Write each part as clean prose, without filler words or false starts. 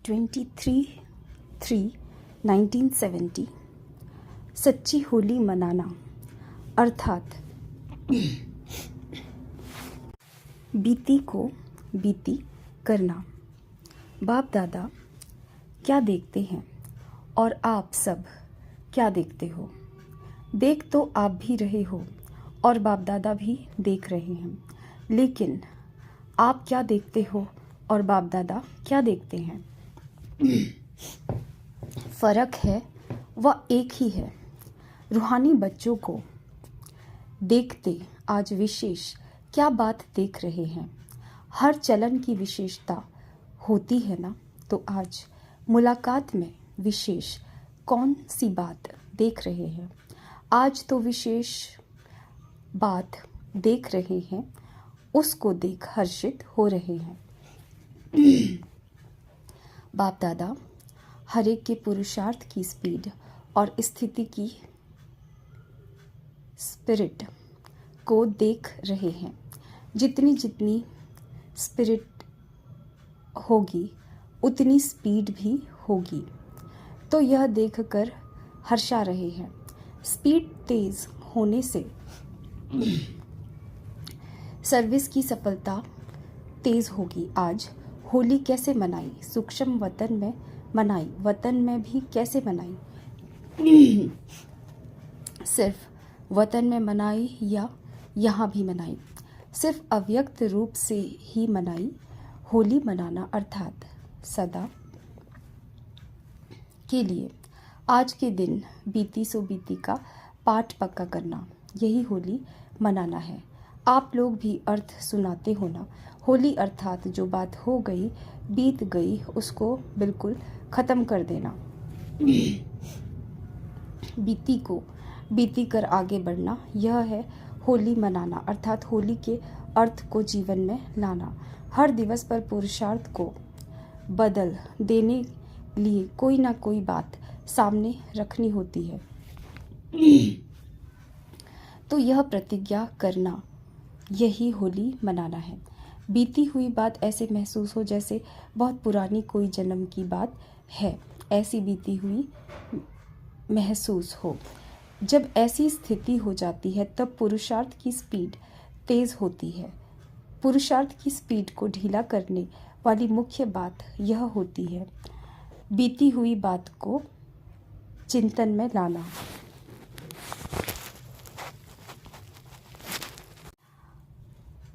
23/3/1970 सच्ची होली मनाना अर्थात बीती को बीती करना। बाप दादा क्या देखते हैं और आप सब क्या देखते हो? देख तो आप भी रहे हो और बाप दादा भी देख रहे हैं, लेकिन आप क्या देखते हो और बाप दादा क्या देखते हैं? फर्क है वह एक ही है। रूहानी बच्चों को देखते आज विशेष क्या बात देख रहे हैं? हर चलन की विशेषता होती है ना, तो आज मुलाकात में विशेष कौन सी बात देख रहे हैं? आज तो विशेष बात देख रहे हैं, उसको देख हर्षित हो रहे हैं। बाप दादा हर एक के पुरुषार्थ की स्पीड और स्थिति की स्पिरिट को देख रहे हैं। जितनी जितनी स्पिरिट होगी उतनी स्पीड भी होगी, तो यह देखकर हर्षा रहे हैं। स्पीड तेज होने से सर्विस की सफलता तेज होगी। आज होली कैसे मनाई? सूक्ष्म वतन में मनाई, वतन में भी कैसे मनाई? सिर्फ वतन में मनाई या यहाँ भी मनाई? सिर्फ अव्यक्त रूप से ही मनाई। होली मनाना अर्थात सदा के लिए आज के दिन बीती सो बीती का पाठ पक्का करना, यही होली मनाना है। आप लोग भी अर्थ सुनाते हो ना। होली अर्थात जो बात हो गई बीत गई उसको बिल्कुल ख़त्म कर देना। बीती को बीती कर आगे बढ़ना, यह है होली मनाना अर्थात होली के अर्थ को जीवन में लाना। हर दिवस पर पुरुषार्थ को बदल देने लिए कोई ना कोई बात सामने रखनी होती है, तो यह प्रतिज्ञा करना, यही होली मनाना है। बीती हुई बात ऐसे महसूस हो जैसे बहुत पुरानी कोई जन्म की बात है, ऐसी बीती हुई महसूस हो। जब ऐसी स्थिति हो जाती है तब पुरुषार्थ की स्पीड तेज होती है। पुरुषार्थ की स्पीड को ढीला करने वाली मुख्य बात यह होती है, बीती हुई बात को चिंतन में लाना।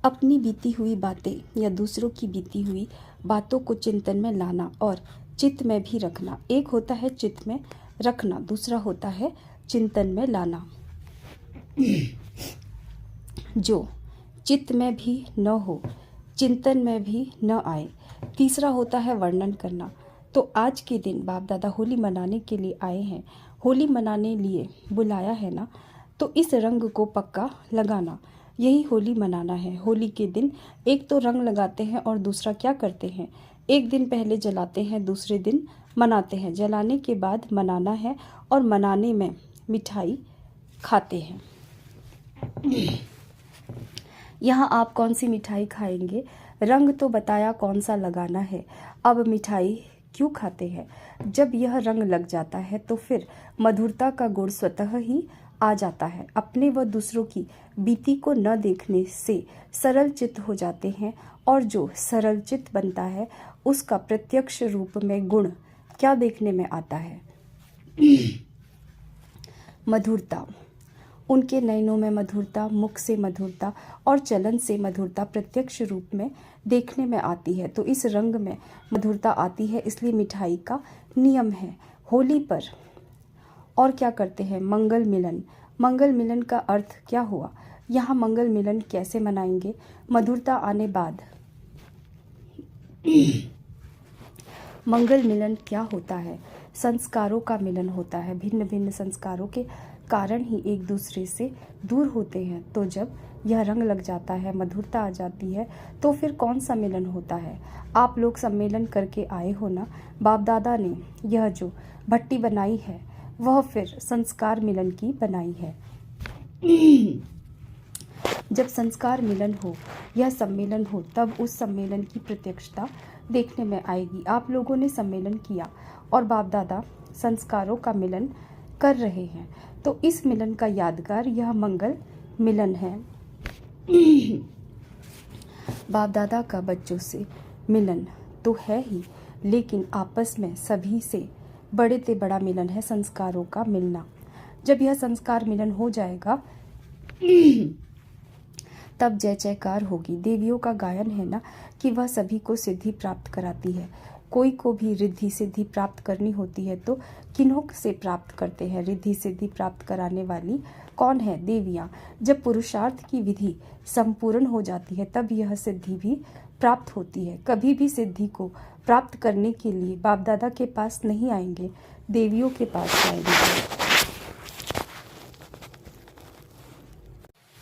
अपनी बीती हुई बातें या दूसरों की बीती हुई बातों को चिंतन में लाना और चित्त में भी रखना। एक होता है चित्त में रखना, दूसरा होता है चिंतन में लाना। जो चित्त में भी न हो, चिंतन में भी न आए, तीसरा होता है वर्णन करना। तो आज के दिन बाप दादा होली मनाने के लिए आए हैं, होली मनाने लिए बुलाया है ना, तो इस रंग को पक्का लगाना, यही होली मनाना है। होली के दिन एक तो रंग लगाते हैं और दूसरा क्या करते हैं, एक दिन पहले जलाते हैं, दूसरे दिन मनाते हैं। जलाने के बाद मनाना है और मनाने में मिठाई खाते हैं। यहाँ आप कौन सी मिठाई खाएंगे? रंग तो बताया कौन सा लगाना है, अब मिठाई क्यों खाते हैं? जब यह रंग लग जाता है तो फिर मधुरता का गुण स्वतः ही आ जाता है। अपने व दूसरों की बीती को न देखने से सरल चित्त हो जाते हैं, और जो सरल चित्त बनता है उसका प्रत्यक्ष रूप में गुण क्या देखने में आता है? मधुरता। उनके नयनों में मधुरता, मुख से मधुरता और चलन से मधुरता प्रत्यक्ष रूप में देखने में आती है। तो इस रंग में मधुरता आती है, इसलिए मिठाई का नियम है। होली पर और क्या करते हैं? मंगल मिलन। मंगल मिलन का अर्थ क्या हुआ? यहाँ मंगल मिलन कैसे मनाएंगे? मधुरता आने बाद मंगल मिलन क्या होता है? संस्कारों का मिलन होता है। भिन्न भिन्न संस्कारों के कारण ही एक दूसरे से दूर होते हैं, तो जब यह रंग लग जाता है, मधुरता आ जाती है, तो फिर कौन सा मिलन होता है? आप लोग सम्मेलन करके आए हो ना। बाप दादा ने यह जो भट्टी बनाई है वह फिर संस्कार मिलन की बनाई है। जब संस्कार मिलन हो, यह सम्मेलन हो, तब उस सम्मेलन की प्रत्यक्षता देखने में आएगी। आप लोगों ने सम्मेलन किया और बाप दादा संस्कारों का मिलन कर रहे हैं, तो इस मिलन का यादगार यह मंगल मिलन है। बाप दादा का बच्चों से मिलन तो है ही, लेकिन आपस में सभी से बड़े से बड़ा मिलन है संस्कारों का मिलना। जब यह संस्कार मिलन हो जाएगा तब जय जयकार होगी। देवियों का गायन है ना कि वह सभी को सिद्धि प्राप्त कराती है। कोई को भी रिद्धि सिद्धि प्राप्त करनी होती है तो किन्हों से प्राप्त करते हैं? रिद्धि सिद्धि प्राप्त कराने वाली कौन है? देवियाँ। जब पुरुषार्थ की विधि संपूर्ण हो जाती है तब यह सिद्धि भी प्राप्त होती है। कभी भी सिद्धि को प्राप्त करने के लिए बाप दादा के पास नहीं आएंगे, देवियों के पास आएंगे।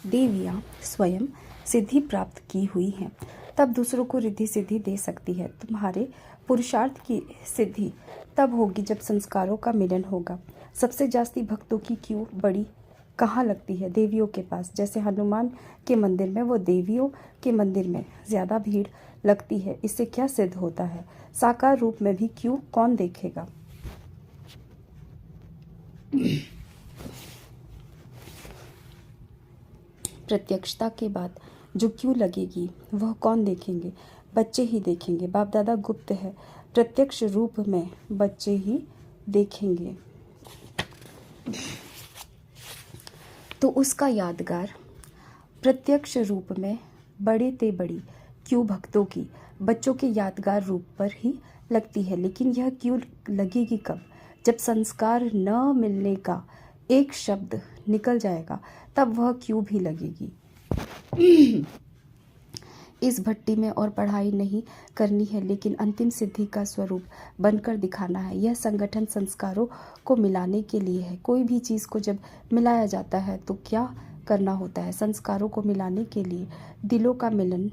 देवियाँ स्वयं सिद्धि प्राप्त की हुई हैं, तब दूसरों को रिद्धि सिद्धि दे सकती है। तुम्हारे पुरुषार्थ की सिद्धि तब होगी जब संस्कारों का मिलन होगा। सबसे जास्ती भक्तों की क्यों बड़ी कहाँ लगती है? देवियों के पास। जैसे हनुमान के मंदिर में वो देवियों के मंदिर में ज़्यादा भीड़ लगती है। इससे क्या सिद्ध होता है? साकार रूप में भी क्यों कौन देखेगा? प्रत्यक्षता के बाद जो क्यों लगेगी वह कौन देखेंगे? बच्चे ही देखेंगे। बाप दादा गुप्त है, प्रत्यक्ष रूप में बच्चे ही देखेंगे। तो उसका यादगार प्रत्यक्ष रूप में बड़े ते बड़ी क्यों भक्तों की बच्चों के यादगार रूप पर ही लगती है। लेकिन यह क्यों लगेगी कब? जब संस्कार न मिलने का एक शब्द निकल जाएगा तब वह क्यों भी लगेगी। इस भट्टी में और पढ़ाई नहीं करनी है, लेकिन अंतिम सिद्धि का स्वरूप बनकर दिखाना है। यह संगठन संस्कारों को मिलाने के लिए है। कोई भी चीज़ को जब मिलाया जाता है तो क्या करना होता है? संस्कारों को मिलाने के लिए दिलों का मिलन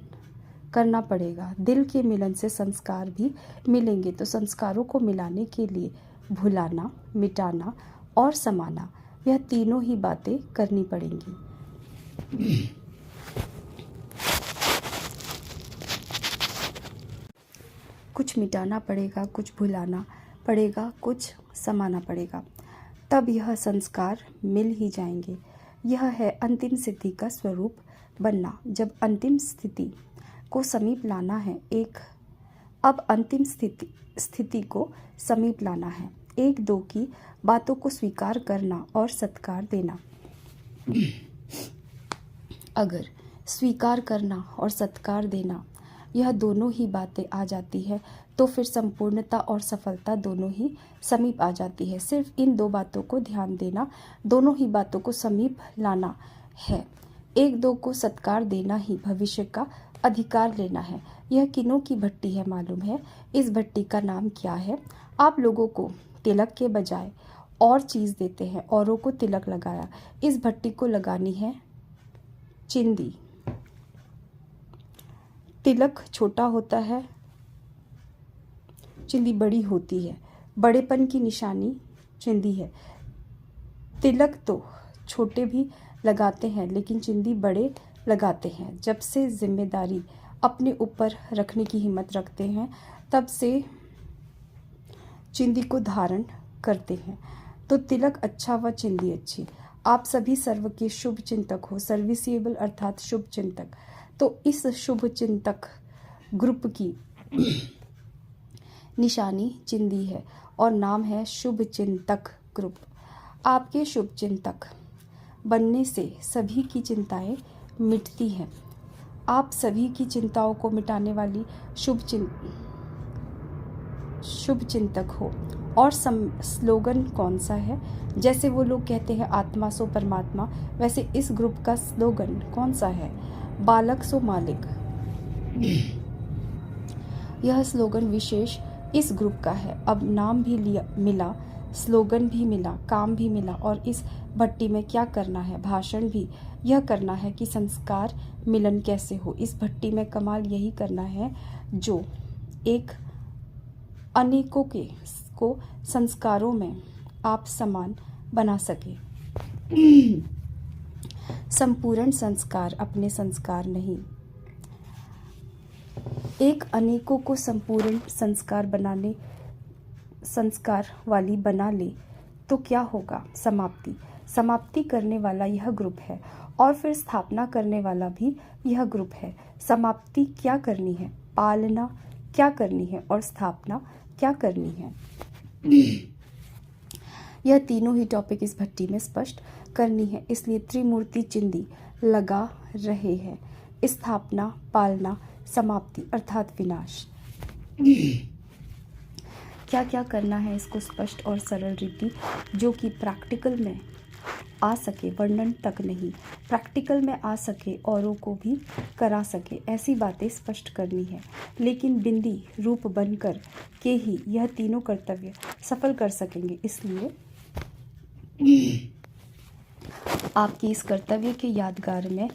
करना पड़ेगा। दिल के मिलन से संस्कार भी मिलेंगे। तो संस्कारों को मिलाने के लिए भुलाना, मिटाना और समाना, यह तीनों ही बातें करनी पड़ेंगी। कुछ मिटाना पड़ेगा, कुछ भुलाना पड़ेगा, कुछ समाना पड़ेगा, तब यह संस्कार मिल ही जाएंगे। यह है अंतिम सिद्धि का स्वरूप बनना। जब अंतिम स्थिति को समीप लाना है, अब अंतिम स्थिति को समीप लाना है। एक दो की बातों को स्वीकार करना और सत्कार देना। अगर स्वीकार करना और सत्कार देना यह दोनों ही बातें आ जाती है तो फिर संपूर्णता और सफलता दोनों ही समीप आ जाती है। सिर्फ इन दो बातों को ध्यान देना, दोनों ही बातों को समीप लाना है। एक दो को सत्कार देना ही भविष्य का अधिकार लेना है। यह किनों की भट्टी है मालूम है? इस भट्टी का नाम क्या है? आप लोगों को तिलक के बजाय और चीज़ देते हैं, औरों को तिलक लगाया। इस भट्टी को लगानी है चिंदी। तिलक छोटा होता है, चिंदी बड़ी होती है। बड़ेपन की निशानी चिंदी है। तिलक तो छोटे भी लगाते हैं, लेकिन चिंदी बड़े लगाते हैं। जब से जिम्मेदारी अपने ऊपर रखने की हिम्मत रखते हैं तब से चिंदी को धारण करते हैं। तो तिलक अच्छा व चिंदी अच्छी। आप सभी सर्व के शुभ चिंतक हो, सर्विसिएबल अर्थात शुभ चिंतक। तो इस शुभ चिंतक ग्रुप की निशानी चिंदी है और नाम है शुभ चिंतक ग्रुप। आपके शुभ चिंतक बनने से सभी की चिंताएं मिटती हैं। आप सभी की चिंताओं को मिटाने वाली शुभ चिंतक हो। और स्लोगन कौन सा है? जैसे वो लोग कहते हैं आत्मा सो परमात्मा, वैसे इस ग्रुप का स्लोगन कौन सा है? बालक सो मालिक। यह स्लोगन विशेष इस ग्रुप का है। अब नाम भी मिला, स्लोगन भी मिला, काम भी मिला, और इस भट्टी में क्या करना है? भाषण भी यह करना है कि संस्कार मिलन कैसे हो। इस भट्टी में कमाल यही करना है जो एक अनेकों को संस्कारों में आप समान बना सके। संपूर्ण संस्कार अपने संस्कार नहीं। एक अनेकों को संपूर्ण संस्कार वाली बना ले तो क्या होगा? समाप्ति। समाप्ति करने वाला यह ग्रुप है और फिर स्थापना करने वाला भी यह ग्रुप है। समाप्ति क्या करनी है, पालना क्या करनी है और स्थापना क्या करनी है? यह तीनों ही टॉपिक इस भट्टी में स्पष्ट करनी है, इसलिए त्रिमूर्ति चिंदी लगा रहे हैं। स्थापना, पालना, समाप्ति अर्थात विनाश। क्या क्या करना है इसको स्पष्ट और सरल रीति जो कि प्रैक्टिकल में आ सके, वर्णन तक नहीं, प्रैक्टिकल में आ सके, औरों को भी करा सके, ऐसी बातें स्पष्ट करनी है। लेकिन बिंदी रूप बनकर के ही यह तीनों कर्तव्य सफल कर सकेंगे। इसलिए आपकी इस कर्तव्य के यादगार में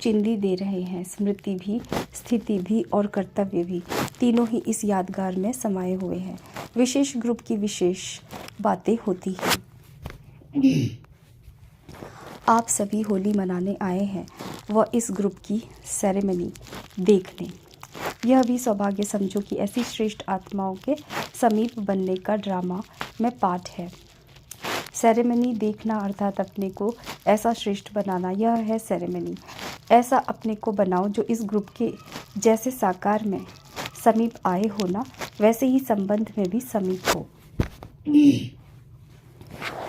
चिंदी दे रहे हैं। स्मृति भी, स्थिति भी और कर्तव्य भी, तीनों ही इस यादगार में समाये हुए हैं। विशेष ग्रुप की विशेष बातें होती हैं। आप सभी होली मनाने आए हैं व इस ग्रुप की सेरेमनी देख लें। यह भी सौभाग्य समझो कि ऐसी श्रेष्ठ आत्माओं के समीप बनने का ड्रामा में पाठ है। सेरेमनी देखना अर्थात अपने को ऐसा श्रेष्ठ बनाना, यह है सेरेमनी। ऐसा अपने को बनाओ जो इस ग्रुप के जैसे साकार में समीप आए हो ना, वैसे ही संबंध में भी समीप हो।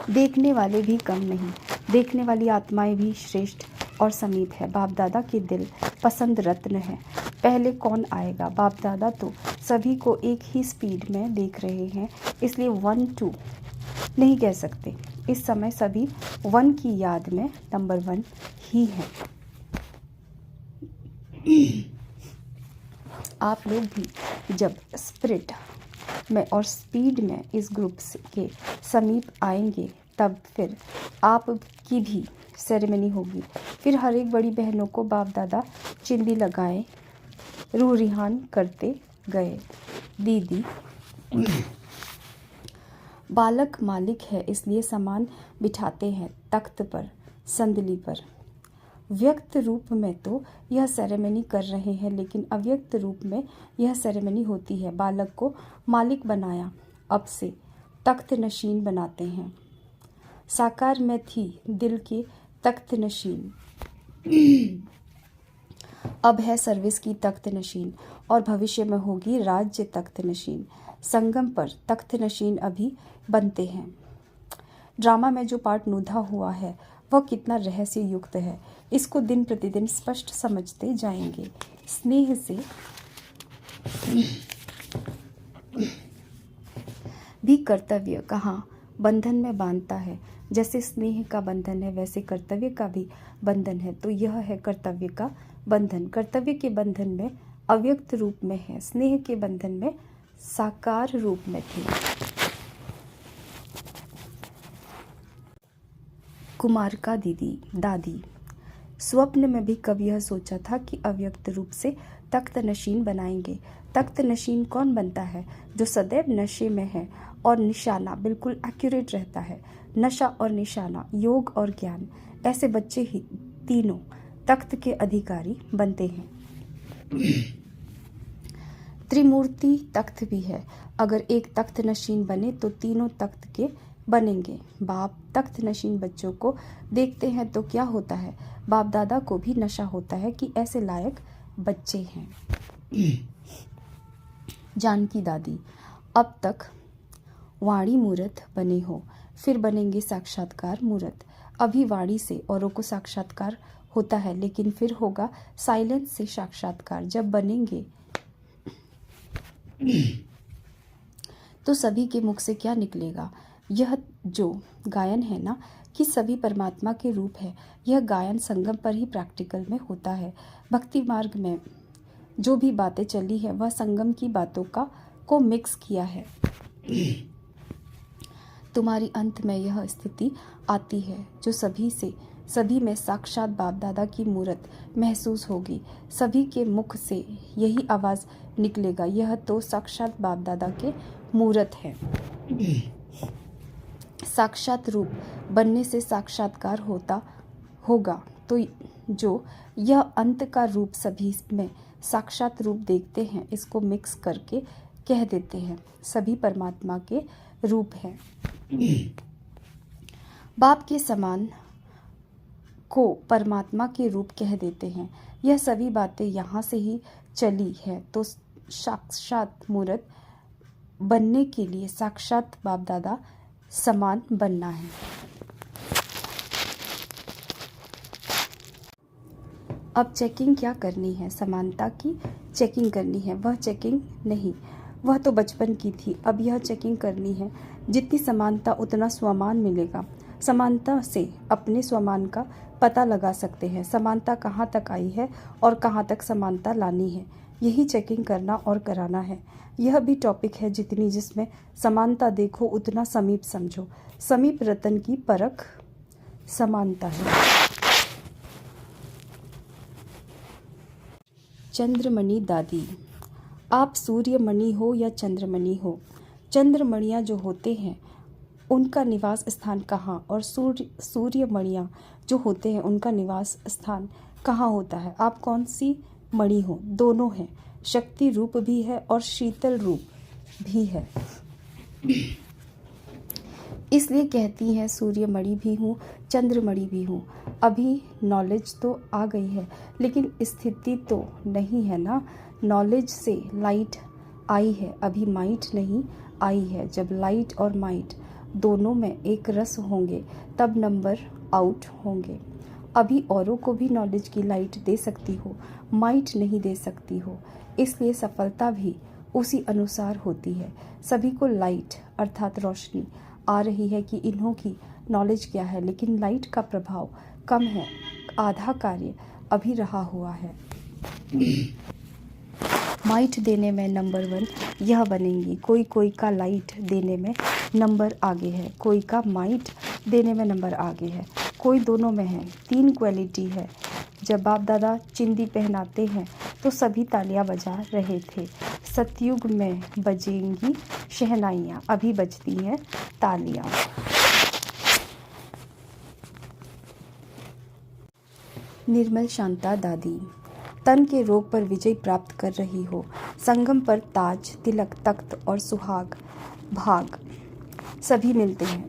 देखने वाले भी कम नहीं, देखने वाली आत्माएं भी श्रेष्ठ और समीप है। बाप दादा के दिल पसंद रत्न है। पहले कौन आएगा? बाप दादा तो सभी को एक ही स्पीड में देख रहे हैं, इसलिए 1 2 नहीं कह सकते। इस समय सभी 1 की याद में नंबर 1 ही है। आप लोग भी जब स्पिरिट में और स्पीड में इस ग्रुप के समीप आएंगे तब फिर आपकी भी सेरेमनी होगी। फिर हर एक बड़ी बहनों को बाप दादा चिंदी लगाए रूह रिहान करते गए। दीदी बालक मालिक है, इसलिए सामान बिठाते हैं तख्त पर, संदली पर। व्यक्त रूप में तो यह सेरेमनी कर रहे हैं, लेकिन अव्यक्त रूप में यह सेरेमनी होती है। बालक को मालिक बनाया, अब से तख्त नशीन बनाते हैं। साकार में थी दिल के तख्त नशीन, अब है सर्विस की तख्त नशीन और भविष्य में होगी राज्य तख्त नशीन। संगम पर तख्त नशीन अभी बनते हैं। ड्रामा में जो पार्ट नुधा हुआ है वह कितना रहस्य युक्त है, इसको दिन प्रतिदिन स्पष्ट समझते जाएंगे। स्नेह से भी कर्तव्य कहाँ बंधन में बांधता है। जैसे स्नेह का बंधन है वैसे कर्तव्य का भी बंधन है। तो यह है कर्तव्य का बंधन। कर्तव्य के बंधन में अव्यक्त रूप में है, स्नेह के बंधन में साकार रूप में थे। कुमार का दादी स्वप्न में भी कभी यह सोचा था कि अव्यक्त रूप से तख्त नशीन बनाएंगे। तख्त नशीन कौन बनता है? जो सदैव नशे में है और निशाना बिल्कुल एक्यूरेट रहता है। नशा और निशाना, योग और ज्ञान, ऐसे बच्चे ही तीनों तख्त के अधिकारी बनते हैं। त्रिमूर्ति तख्त भी है। अगर एक तख्त नशीन बने तो तीनों तख्त के बनेंगे। बाप तख्त नशीन बच्चों को देखते हैं तो क्या होता है? बाप दादा को भी नशा होता है कि ऐसे लायक बच्चे हैं। जानकी दादी, अब तक वाणी मूर्त बने हो, फिर बनेंगे साक्षात्कार मूर्त। अभी वाणी से औरों को साक्षात्कार होता है, लेकिन फिर होगा साइलेंस से साक्षात्कार। जब बनेंगे तो सभी के मुख से क्या निकलेगा? यह जो गायन है ना कि सभी परमात्मा के रूप है, यह गायन संगम पर ही प्रैक्टिकल में होता है। भक्ति मार्ग में जो भी बातें चली है वह संगम की बातों को मिक्स किया है। तुम्हारी अंत में यह स्थिति आती है जो सभी में साक्षात बाप दादा की मूर्त महसूस होगी। सभी के मुख से यही आवाज़ निकलेगा, यह तो साक्षात बाप दादा के मूर्त है। साक्षात रूप बनने से साक्षात्कार होगा, तो जो यह अंत का रूप सभी में साक्षात रूप देखते हैं, इसको मिक्स करके कह देते हैं सभी परमात्मा के रूप हैं। बाप के समान को परमात्मा के रूप कह देते हैं। यह सभी बातें यहाँ से ही चली है। तो साक्षात मूर्त बनने के लिए साक्षात बाप दादा समान बनना है। अब चेकिंग क्या करनी है? समानता की चेकिंग करनी है। वह चेकिंग नहीं, वह तो बचपन की थी। अब यह चेकिंग करनी है। जितनी समानता उतना स्वमान मिलेगा। समानता से अपने स्वमान का पता लगा सकते हैं। समानता कहाँ तक आई है और कहाँ तक समानता लानी है, यही चेकिंग करना और कराना है। यह भी टॉपिक है जितनी जिसमें समानता देखो उतना समीप समझो। समीप रतन की परख समानता है। चंद्रमणि दादी, आप सूर्यमणि हो या चंद्रमणि हो, चंद्रमणियाँ जो होते हैं उनका निवास स्थान कहाँ, और सूर्यमणियाँ जो होते हैं उनका निवास स्थान कहाँ होता है? आप कौन सी मणि हो? दोनों हैं। शक्ति रूप भी है और शीतल रूप भी है। इसलिए कहती हैं सूर्यमणि भी हूँ, चंद्रमणि भी हूँ। अभी नॉलेज तो आ गई है लेकिन स्थिति तो नहीं है ना। नॉलेज से लाइट आई है, अभी माइट नहीं आई है। जब लाइट और माइट दोनों में एक रस होंगे तब नंबर आउट होंगे। अभी औरों को भी नॉलेज की लाइट दे सकती हो, माइट नहीं दे सकती हो। इसलिए सफलता भी उसी अनुसार होती है। सभी को लाइट अर्थात रोशनी आ रही है कि इन्हों की नॉलेज क्या है, लेकिन लाइट का प्रभाव कम है। आधा कार्य अभी रहा हुआ है। माइट देने में नंबर 1 यह बनेंगी। कोई का लाइट देने में नंबर आगे है, कोई का माइट देने में नंबर आगे है, कोई दोनों में है। 3 क्वालिटी है। जब बाप दादा चिंदी पहनाते हैं तो सभी तालियां बजा रहे थे। सतयुग में बजेंगी शहनाइयाँ, अभी बजती हैं तालियां। निर्मल शांता दादी, तन के रोग पर विजय प्राप्त कर रही हो। संगम पर ताज, तिलक, तख्त और सुहाग भाग सभी मिलते हैं।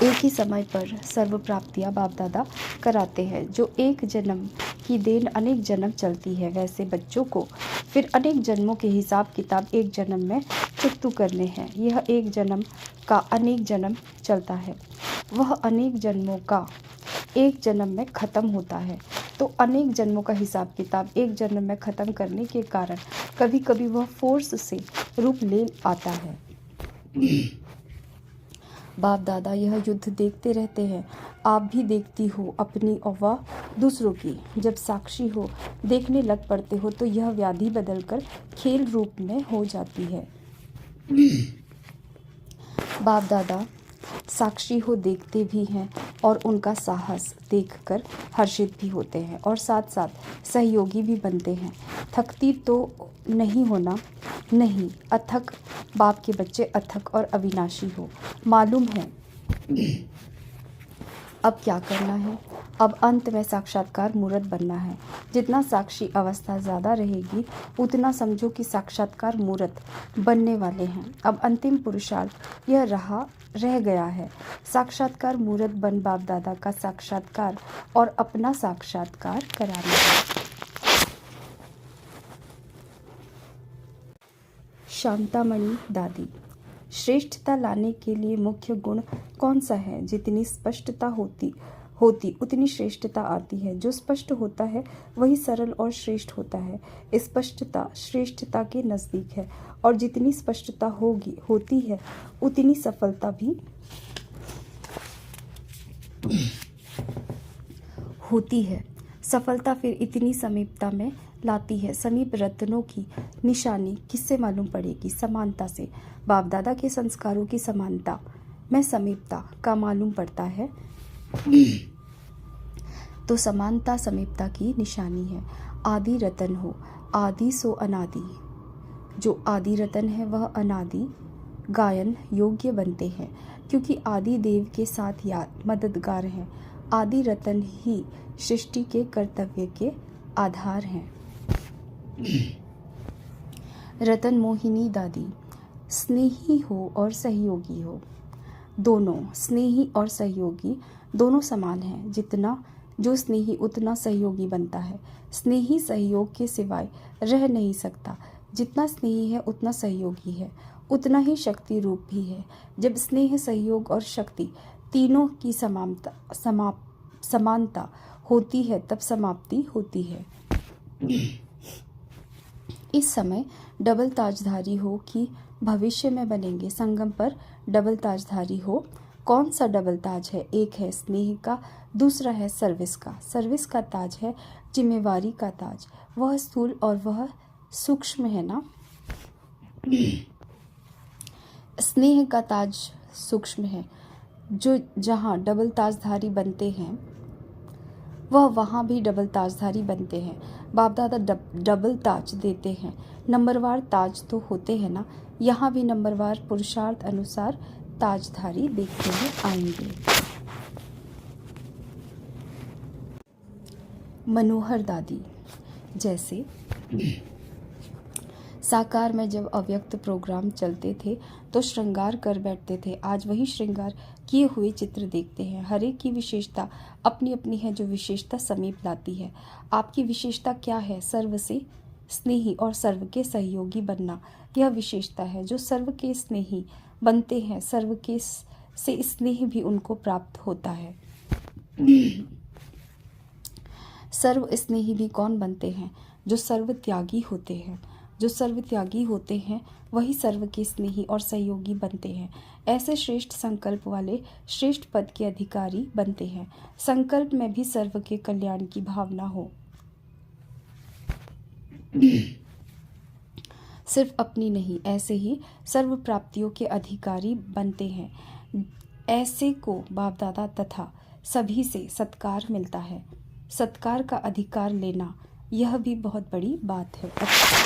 एक ही समय पर सर्व प्राप्तियां बाप दादा कराते हैं। जो एक जन्म की देन अनेक जन्म चलती है, वैसे बच्चों को फिर अनेक जन्मों के हिसाब किताब एक जन्म में चुकतू करने हैं। यह एक जन्म का अनेक जन्म चलता है, वह अनेक जन्मों का एक जन्म में ख़त्म होता है। तो अनेक जन्मों का हिसाब किताब एक जन्म में ख़त्म करने के कारण कभी कभी वह फोर्स से रूप ले आता है। बाप दादा यह युद्ध देखते रहते हैं। आप भी देखती हो अपनी और वह दूसरों की। जब साक्षी हो, देखने लग पड़ते हो तो यह व्याधि बदलकर खेल रूप में हो जाती है। बाप दादा साक्षी हो देखते भी हैं और उनका साहस देखकर हर्षित भी होते हैं और साथ साथ सहयोगी भी बनते हैं। थकती तो नहीं होना, नहीं, अथक बाप के बच्चे अथक और अविनाशी हो, मालूम है। अब क्या करना है? अब अंत में साक्षात्कार मूर्त बनना है। जितना साक्षी अवस्था ज़्यादा रहेगी उतना समझो कि साक्षात्कार मूर्त बनने वाले हैं। अब अंतिम पुरुषार्थ यह रह गया है। साक्षात्कार मूर्त बन बाप दादा का साक्षात्कार और अपना साक्षात्कार कराना है। शांतामणि दादी, श्रेष्ठता लाने के लिए मुख्य गुण कौन सा है? जितनी स्पष्टता होती उतनी श्रेष्ठता आती है। जो स्पष्ट होता है वही सरल और श्रेष्ठ होता है। स्पष्टता श्रेष्ठता के नज़दीक है और जितनी स्पष्टता होती है उतनी सफलता भी होती है। सफलता फिर इतनी समीपता में लाती है। समीप रत्नों की निशानी किससे मालूम पड़ेगी? समानता से। बाप दादा के संस्कारों की समानता में समीपता का मालूम पड़ता है। तो समानता समीपता की निशानी है। आदि रतन हो, आदि सो अनादि। जो आदि रतन है वह अनादि गायन योग्य बनते हैं क्योंकि आदि देव के साथ याद मददगार हैं। आदि रतन ही सृष्टि के कर्तव्य के आधार हैं। रतन मोहिनी दादी, स्नेही हो और सहयोगी हो। दोनों, स्नेही और सहयोगी दोनों समान हैं। जितना जो स्नेही उतना सहयोगी बनता है। स्नेही सहयोग के सिवाय रह नहीं सकता। जितना स्नेही है उतना सहयोगी है, उतना ही शक्ति रूप भी है। जब स्नेह, सहयोग और शक्ति तीनों की समानता होती है तब समाप्ति होती है। इस समय डबल ताजधारी हो कि भविष्य में बनेंगे, संगम पर डबल ताजधारी हो। कौन सा डबल ताज है? एक है स्नेह का, दूसरा है सर्विस का। सर्विस का ताज है जिम्मेवारी का ताज। वह स्थूल और वह सूक्ष्म है ना। स्नेह का ताज सूक्ष्म है, जो जहाँ डबल ताजधारी बनते हैं वह वहाँ भी डबल ताजधारी बनते हैं। बाप दादा डबल ताज देते हैं। नंबरवार ताज तो होते हैं ना, यहाँ भी नंबरवार पुरुषार्थ अनुसार ताजधारी देखते हुए आएंगे। मनोहर दादी, जैसे साकार में जब अव्यक्त प्रोग्राम चलते थे तो श्रृंगार कर बैठते थे। आज वही श्रृंगार किए हुए चित्र देखते हैं। हर एक की विशेषता अपनी अपनी है, जो विशेषता समीप लाती है। आपकी विशेषता क्या है? सर्व से स्नेही और सर्व के सहयोगी बनना, यह विशेषता है। जो सर्व के स्नेही बनते हैं, सर्व के से स्नेह भी उनको प्राप्त होता है। सर्व स्नेही भी कौन बनते हैं? जो सर्व त्यागी होते हैं। जो सर्व त्यागी होते हैं वही सर्व के स्नेही और सहयोगी बनते हैं। ऐसे श्रेष्ठ संकल्प वाले श्रेष्ठ पद के अधिकारी बनते हैं। संकल्प में भी सर्व के कल्याण की भावना हो, सिर्फ अपनी नहीं। ऐसे ही सर्व प्राप्तियों के अधिकारी बनते हैं। ऐसे को बाप दादा तथा सभी से सत्कार मिलता है। सत्कार का अधिकार लेना यह भी बहुत बड़ी बात है।